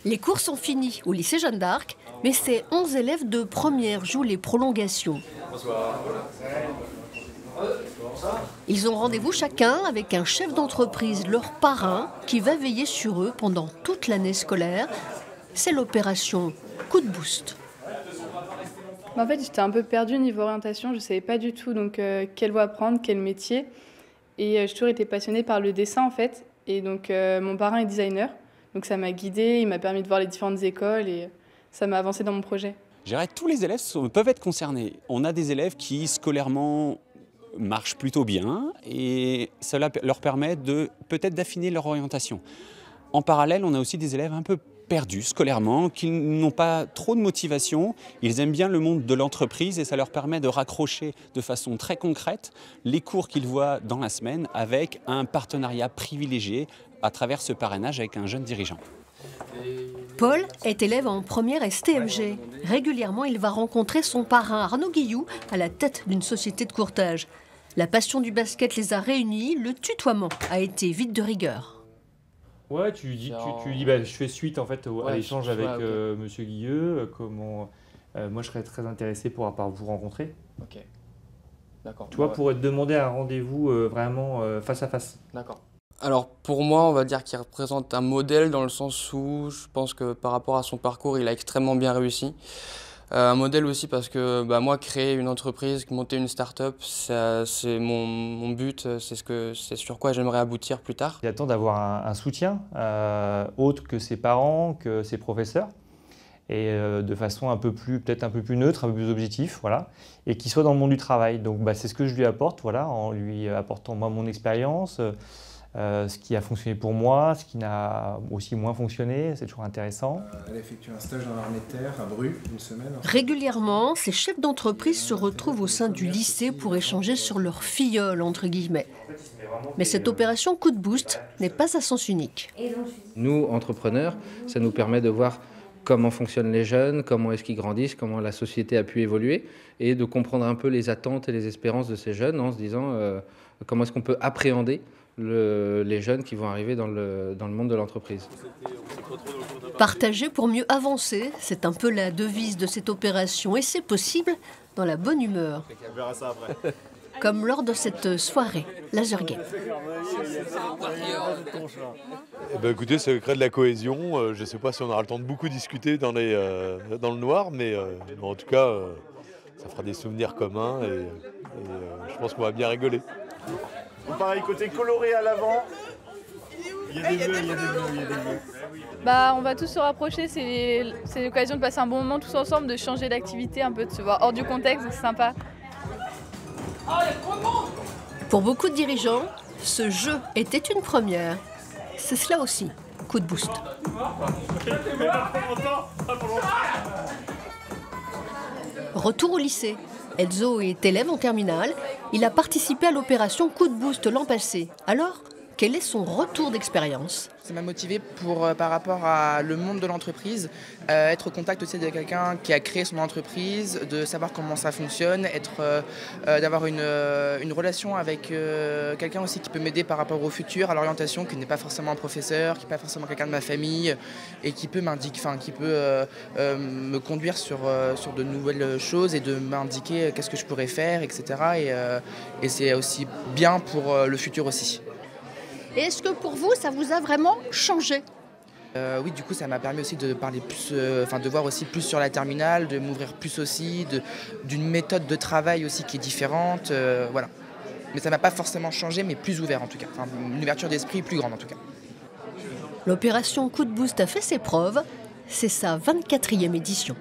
Les cours sont finis au lycée Jeanne d'Arc, mais ces 11 élèves de première jouent les prolongations. Ils ont rendez-vous chacun avec un chef d'entreprise, leur parrain, qui va veiller sur eux pendant toute l'année scolaire. C'est l'opération Coup de Boost. En fait, j'étais un peu perdue niveau orientation. Je ne savais pas du tout donc, quelle voie prendre, quel métier. Et j'ai toujours été passionnée par le dessin, en fait. Et donc, mon parrain est designer. Donc, ça m'a guidée, il m'a permis de voir les différentes écoles et ça m'a avancé dans mon projet. Je dirais que tous les élèves peuvent être concernés. On a des élèves qui, scolairement, marchent plutôt bien et cela leur permet peut-être d'affiner leur orientation. En parallèle, on a aussi des élèves un peu perdus scolairement, qui n'ont pas trop de motivation. Ils aiment bien le monde de l'entreprise et ça leur permet de raccrocher de façon très concrète les cours qu'ils voient dans la semaine avec un partenariat privilégié à travers ce parrainage avec un jeune dirigeant. Paul est élève en première STMG. Régulièrement, il va rencontrer son parrain Arnaud Guillou à la tête d'une société de courtage. La passion du basket les a réunis, le tutoiement a été vite de rigueur. Ouais, tu lui dis bah, je fais suite en fait à l'échange avec Monsieur Guilleux. Moi, je serais très intéressé pour vous rencontrer. Ok. D'accord. Toi, pour te demander un rendez-vous vraiment face à face. D'accord. Alors pour moi, on va dire qu'il représente un modèle dans le sens où je pense que par rapport à son parcours, il a extrêmement bien réussi. Un modèle aussi parce que moi, créer une entreprise, monter une start-up, c'est mon but, c'est sur quoi j'aimerais aboutir plus tard. Il attend d'avoir un soutien autre que ses parents, que ses professeurs, et de façon peut-être un peu plus neutre, un peu plus objectif, voilà, et qui soit dans le monde du travail. Donc c'est ce que je lui apporte, voilà, en lui apportant moi mon expérience. Ce qui a fonctionné pour moi, ce qui n'a aussi moins fonctionné, c'est toujours intéressant. Elle effectue un stage dans l'armée de terre à Bru, une semaine. Régulièrement, ces chefs d'entreprise se retrouvent au sein du lycée pour échanger sur leur filleule, entre guillemets. Mais cette opération Coup de Boost n'est pas à sens unique. Nous, entrepreneurs, ça nous permet de voir comment fonctionnent les jeunes, comment est-ce qu'ils grandissent, comment la société a pu évoluer, et de comprendre un peu les attentes et les espérances de ces jeunes en se disant comment est-ce qu'on peut appréhender les jeunes qui vont arriver dans le monde de l'entreprise. Partager pour mieux avancer, c'est un peu la devise de cette opération et c'est possible dans la bonne humeur. On verra ça après. Comme lors de cette soirée Laser Game. Écoutez, ça crée de la cohésion. Je ne sais pas si on aura le temps de beaucoup discuter dans le noir, mais en tout cas, ça fera des souvenirs communs et je pense qu'on va bien rigoler. Pareil, côté coloré à l'avant. Il y a des bleus, il y a des bleus. On va tous se rapprocher, c'est l'occasion de passer un bon moment tous ensemble, de changer d'activité, un peu de se voir hors du contexte, c'est sympa. Pour beaucoup de dirigeants, ce jeu était une première. C'est cela aussi, Coup de Boost. Retour au lycée. Enzo est élève en terminale. Il a participé à l'opération Coup de Boost l'an passé. Alors, quel est son retour d'expérience ? Ça m'a motivé par rapport à le monde de l'entreprise, être au contact aussi de quelqu'un qui a créé son entreprise, de savoir comment ça fonctionne, d'avoir une relation avec quelqu'un aussi qui peut m'aider par rapport au futur, à l'orientation, qui n'est pas forcément un professeur, qui n'est pas forcément quelqu'un de ma famille et qui peut me conduire sur de nouvelles choses et de m'indiquer qu'est-ce que je pourrais faire, etc. Et c'est aussi bien pour le futur aussi. Et est-ce que pour vous, ça vous a vraiment changé ? Oui, du coup, ça m'a permis aussi de parler plus, de voir aussi plus sur la terminale, de m'ouvrir plus aussi, d'une méthode de travail aussi qui est différente, voilà. Mais ça m'a pas forcément changé, mais plus ouvert en tout cas. Une ouverture d'esprit plus grande en tout cas. L'opération Coup de Boost a fait ses preuves. C'est sa 24e édition.